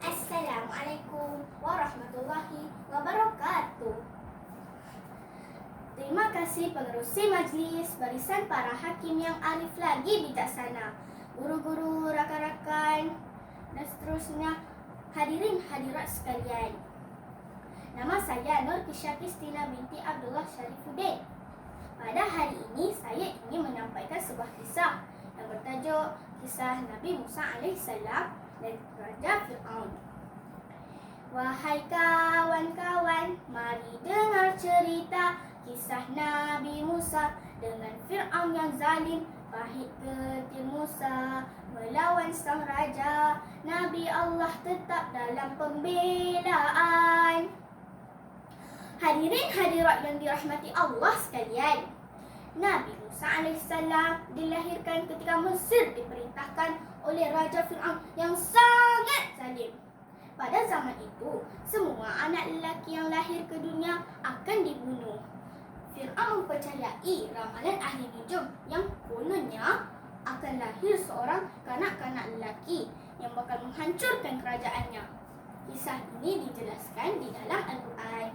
Assalamualaikum warahmatullahi wabarakatuh. Terima kasih pengerusi majlis, barisan para hakim yang arif lagi bijaksana, guru-guru, rakan-rakan, dan seterusnya, hadirin hadirat sekalian. Nama saya Nur Kisha Kristina binti Abdullah Syarifuddin. Pada hari ini saya ingin menyampaikan sebuah kisah yang bertajuk Kisah Nabi Musa alaihissalam dan Raja Fir'aun. Wahai kawan-kawan, mari dengar cerita kisah Nabi Musa dengan Fir'aun yang zalim. Pahit ketir Musa melawan sang raja, Nabi Allah tetap dalam pembelaan. Hadirin hadirat yang dirahmati Allah sekalian, Nabi Musa alaihissalam dilahirkan ketika Mesir diperintahkan oleh Raja Fir'aun yang sangat zalim. Pada zaman itu, semua anak lelaki yang lahir ke dunia akan dibunuh. Fir'aun mempercayai ramalan ahli nujum yang kononnya akan lahir seorang kanak-kanak lelaki yang bakal menghancurkan kerajaannya. Kisah ini dijelaskan di dalam Al-Quran.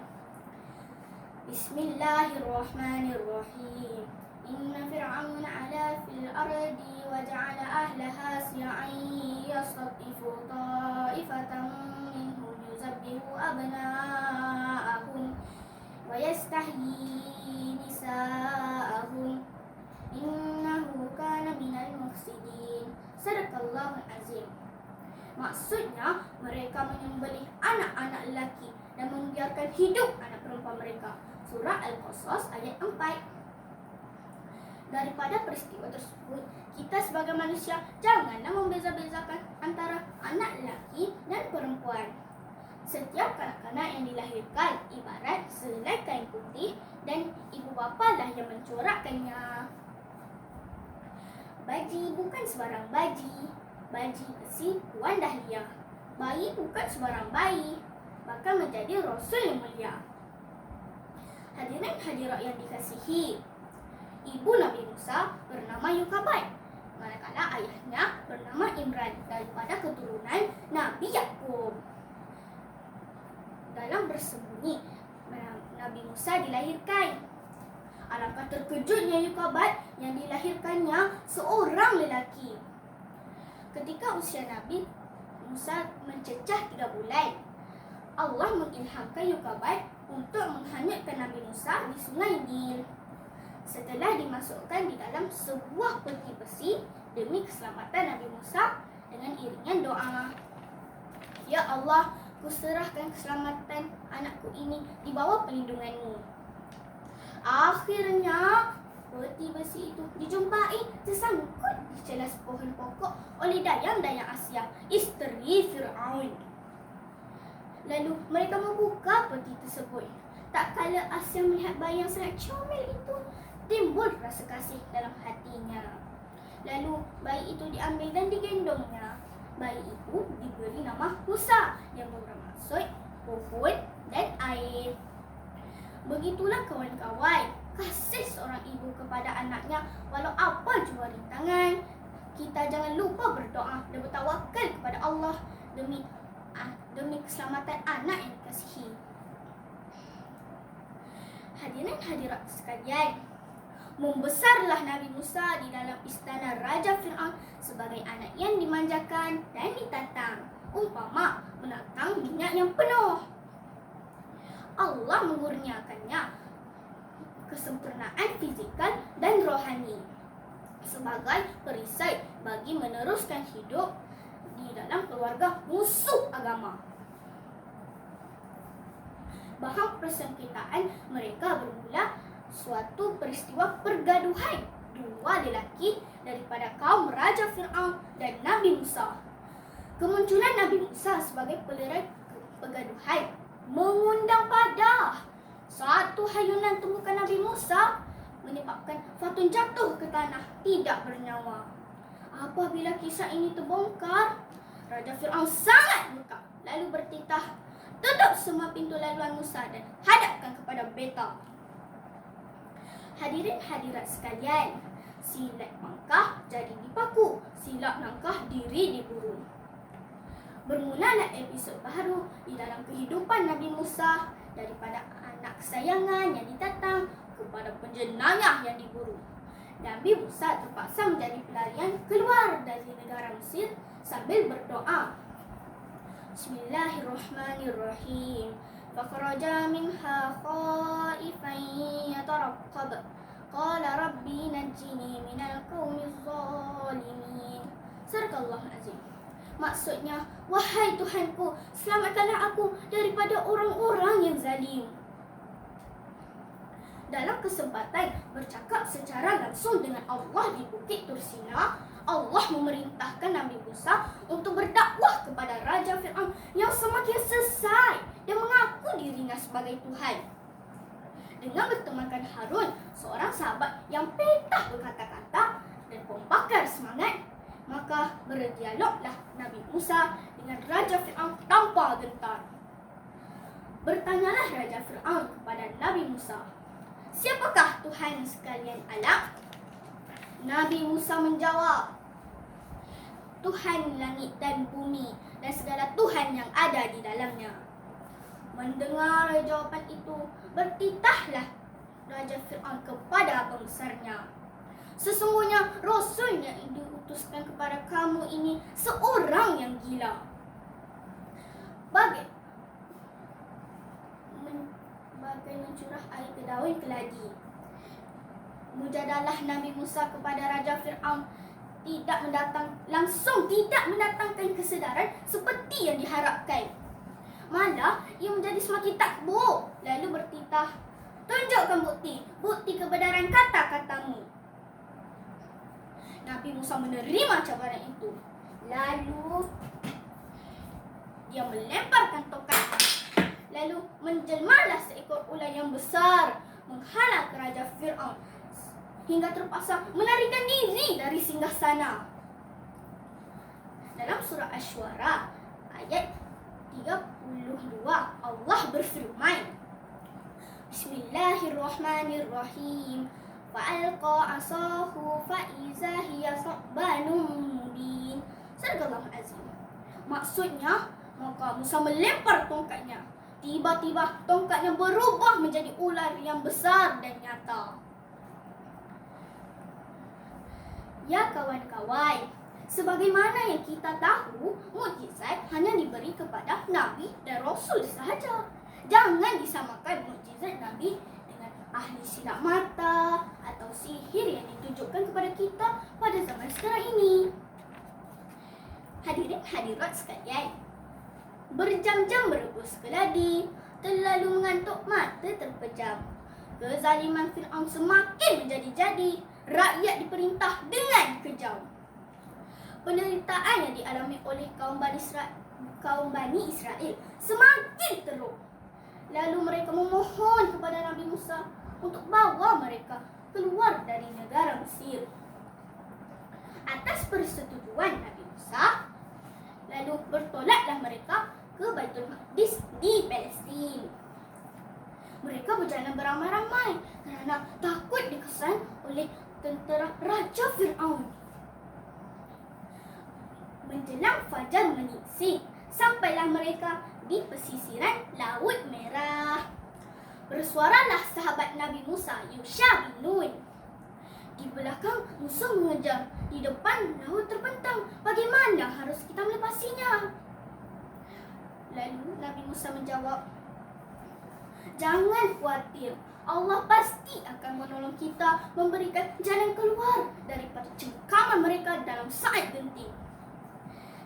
Bismillahirrahmanirrahim. Inna fir'aun ala fil ardi wa ja'ala ahlaha si'an yastatifu ta'ifatan minhum yuzabbihu abna'ahum wa yastahyi nisa'ahum innahu kana minal mufsidin. Sadaqallahul azim. Maksudnya, mereka menyembelih anak-anak lelaki dan membiarkan hidup anak perempuan mereka. Surah Al-Qasas ayat 4. Daripada peristiwa tersebut, kita sebagai manusia janganlah membeza-bezakan antara anak lelaki dan perempuan. Setiap kanak-kanak yang dilahirkan ibarat selai kain putih dan ibu bapa lah yang mencorakkannya. Baji bukan sebarang baji. Baji besi Puan Dahlia. Bayi bukan sebarang bayi, bakal menjadi Rasul yang mulia. Hadirin hadirat yang dikasihi, ibu Nabi Musa bernama Yukabad, manakala ayahnya bernama Imran daripada keturunan Nabi Yakub. Dalam bersembunyi, Nabi Musa dilahirkan. Alangkah terkejutnya Yukabad yang dilahirkannya seorang lelaki. Ketika usia Nabi Musa mencecah 3 bulan, Allah mengilhamkan Yukabad untuk menghanyutkan Nabi Musa di sungai Nil. Setelah dimasukkan di dalam sebuah peti besi demi keselamatan Nabi Musa dengan iringan doa. Ya Allah, kuserahkan keselamatan anakku ini di bawah perlindungan-Mu. Akhirnya, peti besi itu dijumpai tersangkut di celah pohon pokok oleh dayang-dayang Asia, isteri Fir'aun. Lalu mereka membuka peti tersebut. Tak kala Asia melihat bayi yang sangat comel itu, timbul rasa kasih dalam hatinya. Lalu bayi itu diambil dan digendongnya. Bayi itu diberi nama Musa yang bermaksud pohon dan air. Begitulah kawan-kawan, kasih seorang ibu kepada anaknya walau apa jua rintangan. Kita jangan lupa berdoa dan bertawakal kepada Allah demi keselamatan anak yang dikasihi. Hadirin hadirat sekalian, membesarlah Nabi Musa di dalam istana Raja Fir'aun sebagai anak yang dimanjakan dan ditatang, umpama menatang minyak yang penuh. Allah mengurniakannya kesempurnaan fizikal dan rohani sebagai perisai bagi meneruskan hidup di dalam keluarga musuh agama. Bahan persengketaan mereka bermula suatu peristiwa pergaduhan dua lelaki daripada kaum Raja Fir'aun dan Nabi Musa. Kemunculan Nabi Musa sebagai pelerai pergaduhan mengundang padah. Satu hayunan tumbukan Nabi Musa menyebabkan Fatun jatuh ke tanah tidak bernyawa. Apabila kisah ini terbongkar, Raja Fir'aun sangat murka lalu bertitah, tutup semua pintu laluan Musa dan hadapkan kepada beta. Hadirin hadirat sekalian, silat langkah jadi dipaku, silap langkah diri diburu. Bermulalah episod baru di dalam kehidupan Nabi Musa, daripada anak kesayangan yang ditatang kepada penjenayah yang diburu. Nabi Musa terpaksa menjadi pelarian keluar dari negara Mesir sambil berdoa. Bismillahirrahmanirrahim. Fakhraja minha khaifan yataraqqab. Qala rabbi najjini minal qaumiz zalimin. Sadaqallahul azim. Maksudnya, wahai Tuhanku, selamatkanlah aku daripada orang-orang yang zalim. Dalam kesempatan bercakap secara langsung dengan Allah di Bukit Tursina, Allah memerintahkan Nabi Musa untuk berdakwah kepada Raja Fir'aun yang semakin sesat dan mengaku dirinya sebagai Tuhan. Dengan bertemankan Harun, seorang sahabat yang petah berkata-kata dan pembakar semangat, maka berdialoglah Nabi Musa dengan Raja Fir'aun tanpa gentar. Bertanyalah Raja Fir'aun kepada Nabi Musa, "Siapakah Tuhan sekalian alam?" Nabi Musa menjawab, "Tuhan langit dan bumi dan segala Tuhan yang ada di dalamnya." Mendengar jawaban itu, bertitahlah Raja Fir'aun kepada pembesarnya, "Sesungguhnya Rasul yang diutuskan kepada kamu ini seorang yang gila." Bagai mencurah air ke daun keladi. Mujadalah Nabi Musa kepada Raja Fir'aun tidak mendatangkan kesedaran seperti yang diharapkan. Malah ia menjadi semakin takbur, lalu bertitah, "Tunjukkan bukti kebenaran kata-katamu." Nabi Musa menerima cabaran itu. Lalu dia melemparkan tongkat. Lalu menjelmalah seekor ular yang besar menghalang Raja Fir'aun hingga terpaksa melarikan diri dari singgasana. Dalam surah Asy-Syu'ara ayat 32, Allah berfirman, Bismillahirrahmanirrahim. Fa'alqa asahu fa'iza hiya tha'banun mubin. Sadaqallahul azim. Maksudnya, maka Musa melempar tongkatnya. Tiba-tiba tongkatnya berubah menjadi ular yang besar dan nyata. Ya kawan-kawan, sebagaimana yang kita tahu, mukjizat hanya diberi kepada Nabi dan Rasul sahaja. Jangan disamakan mukjizat Nabi dengan ahli silap mata atau sihir yang ditunjukkan kepada kita pada zaman sekarang ini. Hadirin hadirat sekalian, berjam-jam berebus keladi, terlalu mengantuk mata terpejam. Kezaliman Fir'aun semakin menjadi-jadi, rakyat diperintah dengan kejam. Penderitaan yang dialami oleh kaum Bani Israel semakin teruk. Lalu mereka memohon kepada Nabi Musa untuk bawa mereka keluar dari negara Mesir. Atas persetujuan Nabi Musa, lalu bertolaklah mereka ke Baitul Maqdis di Palestin. Mereka berjalan beramai-ramai kerana takut dikesan oleh tentera Raja Fir'aun. Menjelang fajar menyingsing, sampailah mereka di pesisiran Laut Merah. Bersuaralah sahabat Nabi Musa, Yusha bin Nun. Di belakang musuh mengejar, di depan laut terbentang. Bagaimana harus kita melepasinya? Lalu Nabi Musa menjawab, "Jangan khawatir, Allah pasti akan menolong kita, memberikan jalan keluar daripada cengkaman mereka dalam saat genting."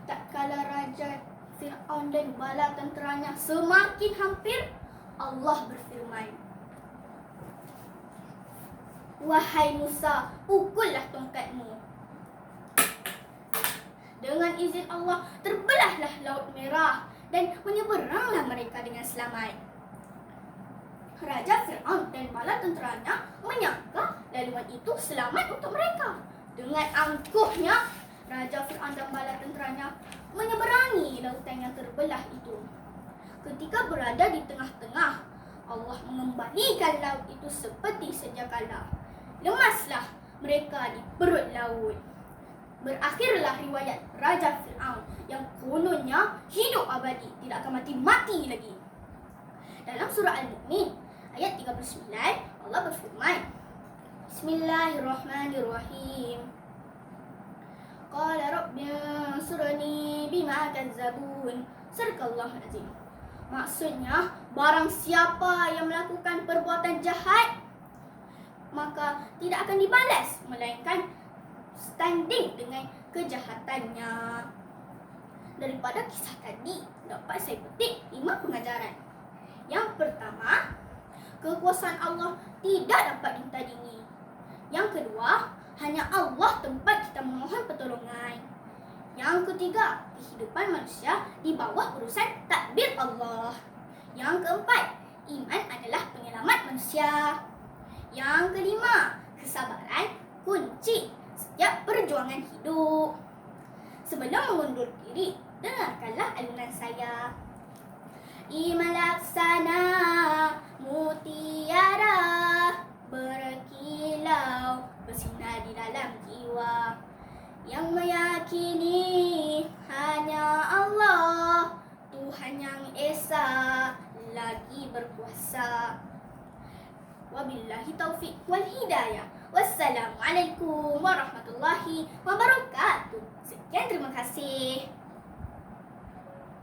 Tak kala Raja Fir'aun dan bala tenteranya semakin hampir, Allah berfirman, "Wahai Musa, pukullah tongkatmu." Dengan izin Allah, terbelahlah Laut Merah dan menyeberanglah mereka dengan selamat. Raja Fir'aun dan bala tenteranya menyangka laluan itu selamat untuk mereka. Dengan angkuhnya, Raja Fir'aun dan bala tenteranya menyeberangi lautan yang terbelah itu. Ketika berada di tengah-tengah, Allah mengembalikan laut itu seperti sedia kala. Lemaslah mereka di perut laut. Berakhirlah riwayat Raja Fir'aun yang kononnya hidup abadi, tidak akan mati-mati lagi. Dalam surah Al-Mu'min ayat 39 Allah berfirman, Bismillahirrahmanirrahim. Qala rabbi ansurni bima kazzabun. Sadaqallahul azim. Maksudnya, barang siapa yang melakukan perbuatan jahat, maka tidak akan dibalas, melainkan standing dengan kejahatannya. Daripada kisah tadi, dapat saya petik 5 pengajaran. Yang pertama, kekuasaan Allah tidak dapat ditandingi. Yang kedua, hanya Allah tempat kita memohon pertolongan. Yang ketiga, kehidupan manusia di bawah urusan takdir Allah. Yang keempat, iman adalah penyelamat manusia. Yang kelima, kesabaran kunci setiap perjuangan hidup. Sebelum mengundur diri, dengarkanlah alunan saya. Iman laksana mutiara berkilau bersinar di dalam jiwa, yang meyakini hanya Allah, Tuhan yang esa lagi berkuasa. Wabillahi taufiq wal hidayah. Wassalamualaikum warahmatullahi wabarakatuh. Sekian, terima kasih.